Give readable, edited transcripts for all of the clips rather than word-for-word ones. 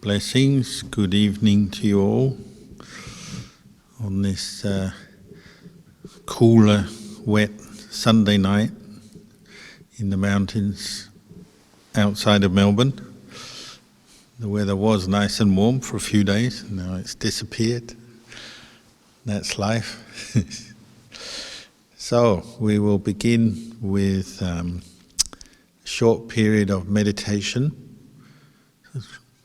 Blessings, good evening to you all on this cooler, wet Sunday night in the mountains outside of Melbourne. The weather was nice and warm for a few days, now it's disappeared. That's life. So we will begin with a short period of meditation.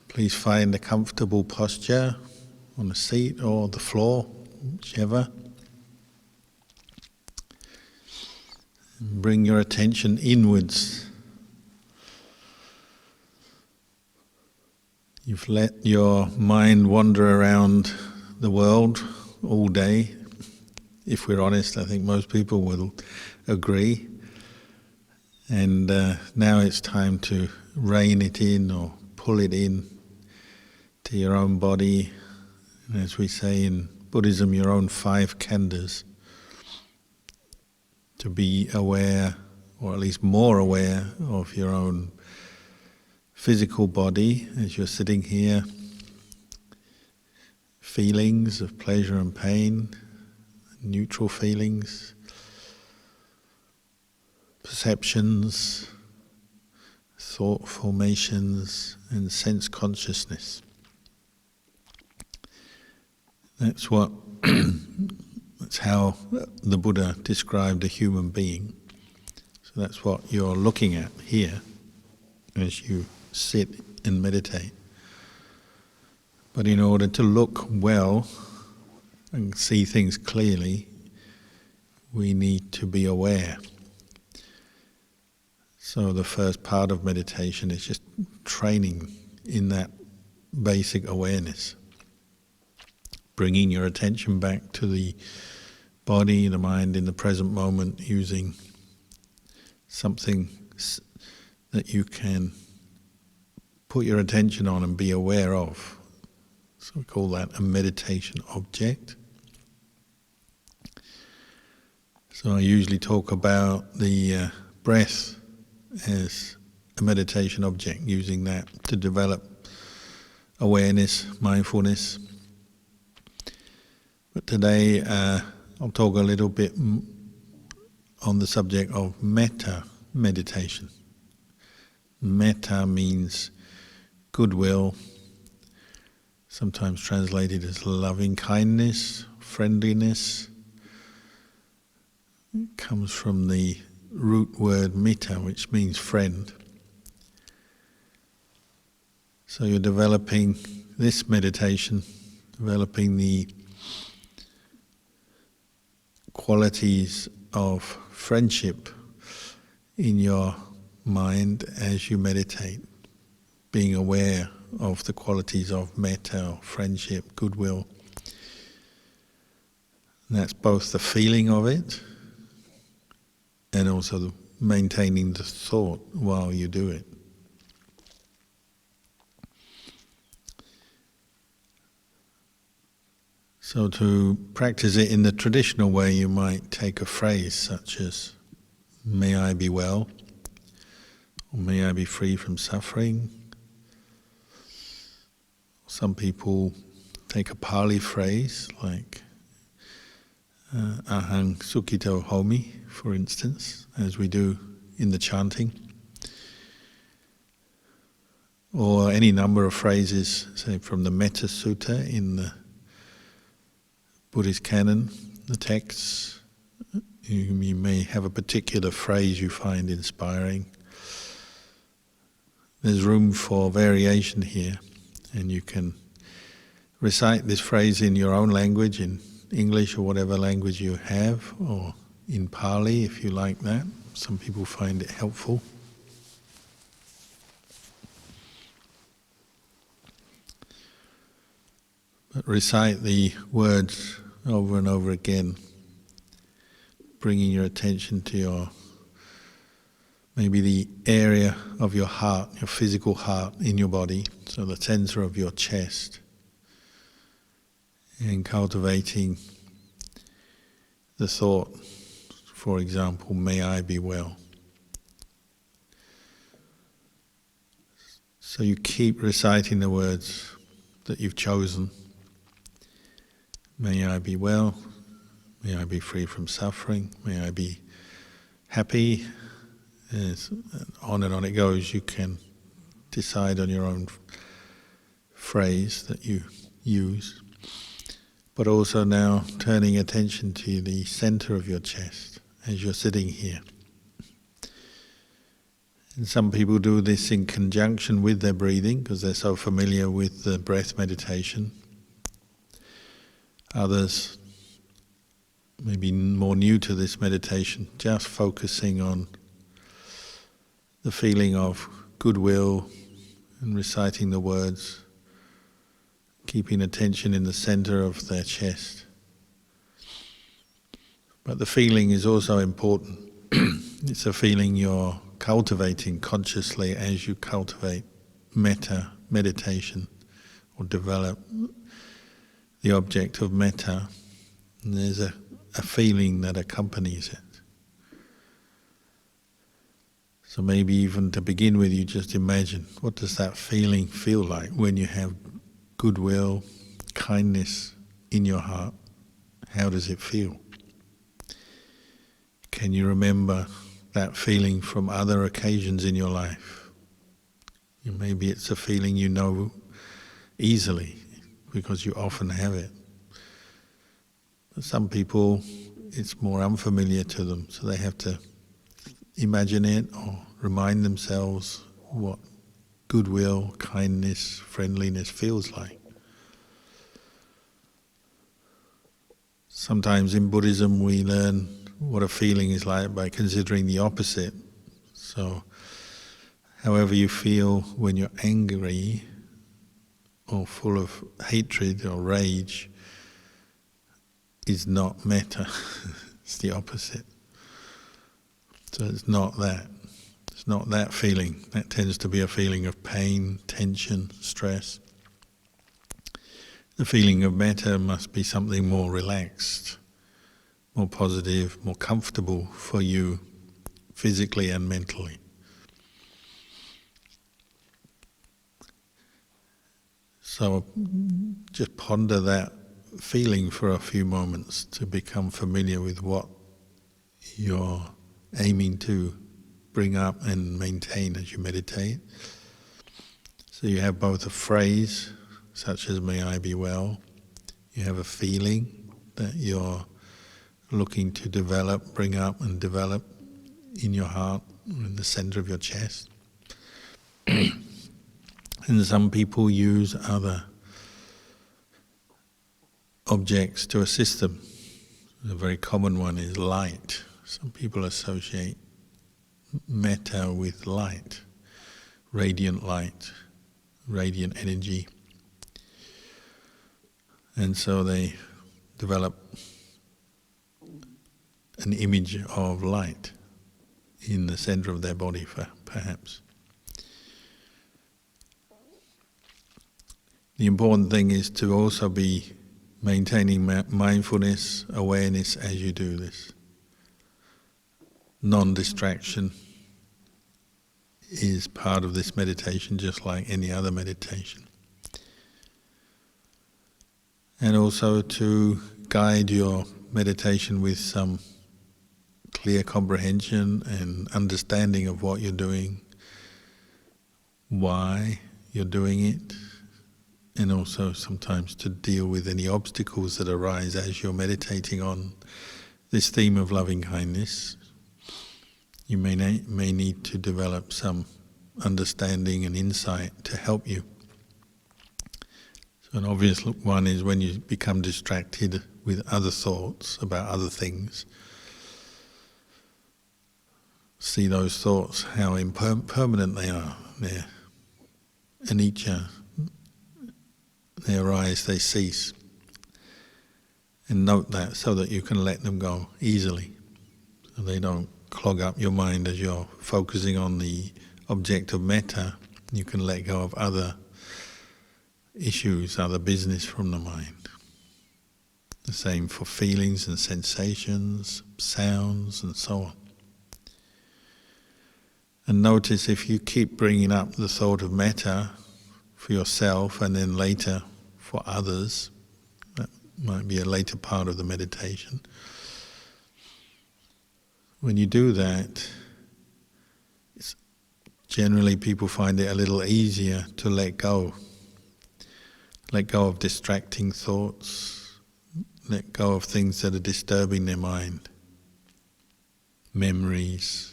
Please find a comfortable posture on a seat or the floor, whichever. And bring your attention inwards. You've let your mind wander around the world all day. If we're honest, I think most people will agree. And now it's time to rein it in or pull it in to your own body, and as we say in Buddhism, your own 5 khandhas, to be aware, or at least more aware, of your own physical body as you're sitting here, feelings of pleasure and pain, neutral feelings, perceptions, thought formations, and sense consciousness. That's how the Buddha described a human being. So that's what you're looking at here as you sit and meditate. But in order to look well and see things clearly, we need to be aware. So the first part of meditation is just training in that basic awareness. Bringing your attention back to the body, the mind in the present moment, using something that you can put your attention on and be aware of. So we call that a meditation object. So I usually talk about the breath as a meditation object, using that to develop awareness, mindfulness. But today I'll talk a little bit on the subject of metta meditation. Metta means goodwill, sometimes translated as loving kindness, friendliness. It comes from the root word metta, which means friend. So you're developing this meditation, developing the qualities of friendship in your mind as you meditate, being aware of the qualities of metta, friendship, goodwill. And that's both the feeling of it and also maintaining the thought while you do it. So to practice it in the traditional way, you might take a phrase such as, "May I be well," or "May I be free from suffering." Some people take a Pali phrase like "Ahang Sukhito Homi," for instance, as we do in the chanting. Or any number of phrases, say from the Metta Sutta in the Buddhist canon, the texts. You may have a particular phrase you find inspiring. There's room for variation here, and you can recite this phrase in your own language, in English or whatever language you have, or in Pali if you like that. Some people find it helpful. But recite the words over and over again, bringing your attention to maybe the area of your heart, your physical heart in your body, so the center of your chest, and cultivating the thought, for example, "May I be well." So you keep reciting the words that you've chosen. May I be well, may I be free from suffering, may I be happy. On and on it goes. You can decide on your own phrase that you use. But also now turning attention to the center of your chest as you're sitting here. And some people do this in conjunction with their breathing because they're so familiar with the breath meditation. Others, maybe more new to this meditation, just focusing on the feeling of goodwill and reciting the words, keeping attention in the center of their chest. But the feeling is also important. It's a feeling you're cultivating consciously as you cultivate metta, meditation, or develop the object of metta. And there's a feeling that accompanies it. So maybe even to begin with, you just imagine, what does that feeling feel like when you have goodwill, kindness in your heart? How does it feel? Can you remember that feeling from other occasions in your life? Maybe it's a feeling you know easily because you often have it. But some people, it's more unfamiliar to them, so they have to imagine it or remind themselves what goodwill, kindness, friendliness feels like. Sometimes in Buddhism we learn what a feeling is like by considering the opposite. So, however you feel when you're angry or full of hatred or rage is not metta. It's the opposite. So it's not that. It's not that feeling. That tends to be a feeling of pain, tension, stress. The feeling of metta must be something more relaxed, more positive, more comfortable for you physically and mentally. So just ponder that feeling for a few moments to become familiar with what you're aiming to bring up and maintain as you meditate. So you have both a phrase, such as may I be well. You have a feeling that you're looking to develop, bring up and develop in your heart, in the center of your chest. And some people use other objects to assist them. A very common one is light. Some people associate metta with light, radiant energy. And so they develop an image of light in the center of their body, perhaps. The important thing is to also be maintaining mindfulness, awareness as you do this. Non-distraction is part of this meditation, just like any other meditation. And also to guide your meditation with some clear comprehension and understanding of what you're doing, why you're doing it, and also sometimes to deal with any obstacles that arise as you're meditating on this theme of loving kindness. You may need to develop some understanding and insight to help you. So an obvious one is when you become distracted with other thoughts about other things. See those thoughts, how impermanent they are. They're anicca. They arise, they cease. And note that so that you can let them go easily. So they don't clog up your mind as you're focusing on the object of metta. You can let go of other issues, other business from the mind. The same for feelings and sensations, sounds and so on. And notice if you keep bringing up the thought of metta for yourself and then later for others, that might be a later part of the meditation. When you do that, generally people find it a little easier to let go. Let go of distracting thoughts, let go of things that are disturbing their mind, memories,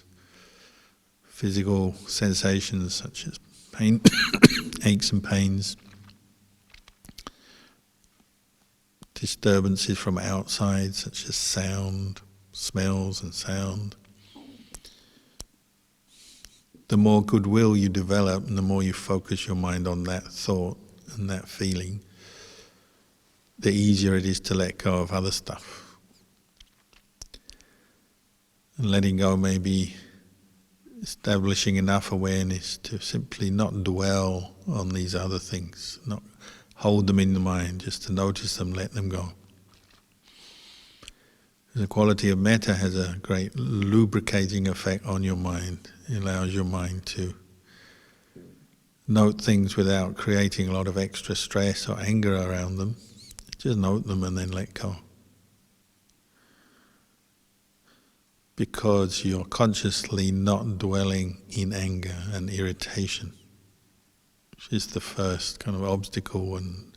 physical sensations such as pain, aches and pains, disturbances from outside such as sound, smells and sound. The more goodwill you develop and the more you focus your mind on that thought and that feeling, the easier it is to let go of other stuff. And letting go may be establishing enough awareness to simply not dwell on these other things, not hold them in the mind, just to notice them, let them go. The quality of metta has a great lubricating effect on your mind. It allows your mind to note things without creating a lot of extra stress or anger around them. Just note them and then let go. Because you're consciously not dwelling in anger and irritation, which is the first kind of obstacle and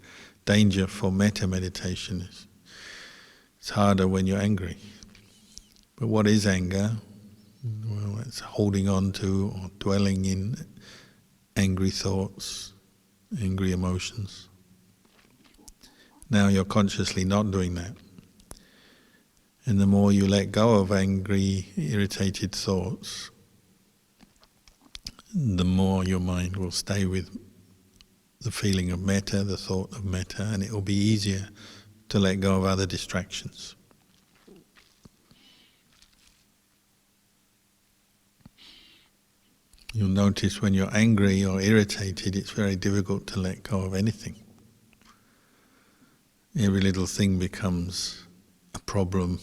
danger for metta meditation. It's harder when you're angry. But what is anger? Well, it's holding on to or dwelling in angry thoughts, angry emotions. Now you're consciously not doing that. And the more you let go of angry, irritated thoughts, the more your mind will stay with the feeling of metta, the thought of metta, and it will be easier to let go of other distractions. You'll notice when you're angry or irritated, it's very difficult to let go of anything. Every little thing becomes a problem,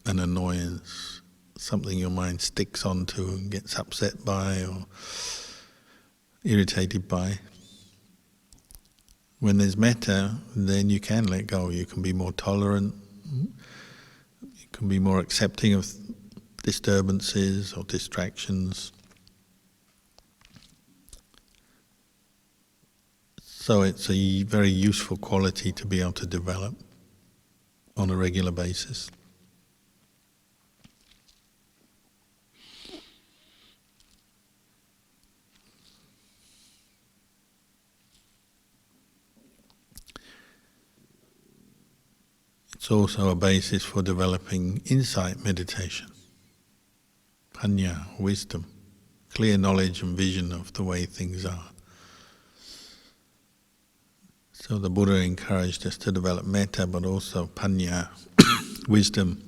an annoyance, something your mind sticks onto and gets upset by or irritated by. When there's metta, then you can let go. You can be more tolerant, you can be more accepting of disturbances or distractions. So it's a very useful quality to be able to develop on a regular basis. It's also a basis for developing insight meditation, panya, wisdom, clear knowledge and vision of the way things are. So the Buddha encouraged us to develop metta, but also panya, wisdom.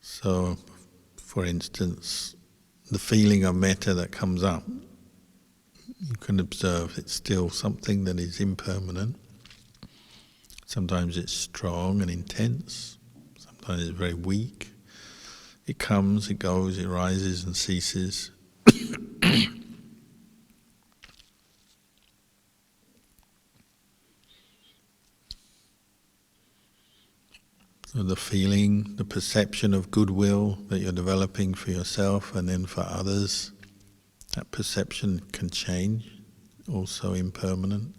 So, for instance, the feeling of metta that comes up, you can observe it's still something that is impermanent. Sometimes it's strong and intense, sometimes it's very weak. It comes, it goes, it rises and ceases. So the feeling, the perception of goodwill that you're developing for yourself and then for others, that perception can change, also impermanent.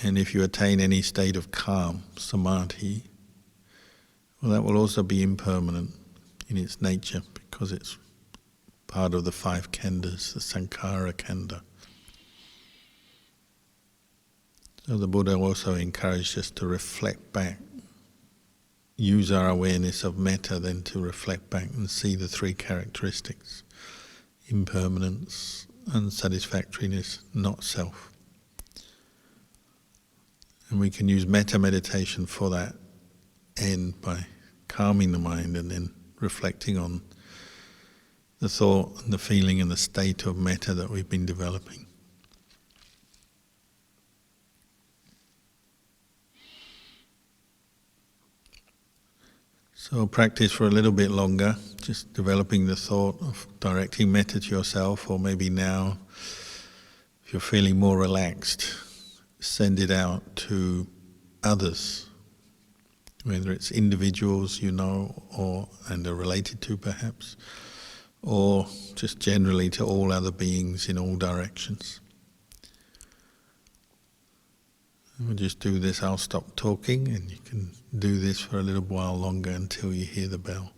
And if you attain any state of calm, samadhi, well, that will also be impermanent in its nature because it's part of the 5 khandhas, the sankhara khandha. So the Buddha also encouraged us to reflect back, use our awareness of metta then to reflect back and see the 3 characteristics: impermanence, unsatisfactoriness, not self. And we can use metta meditation for that end by calming the mind and then reflecting on the thought and the feeling and the state of metta that we've been developing. So practice for a little bit longer, just developing the thought of directing metta to yourself, or maybe now, if you're feeling more relaxed, send it out to others, whether it's individuals you know or and are related to perhaps, or just generally to all other beings in all directions. We'll just do this, I'll stop talking and you can do this for a little while longer until you hear the bell.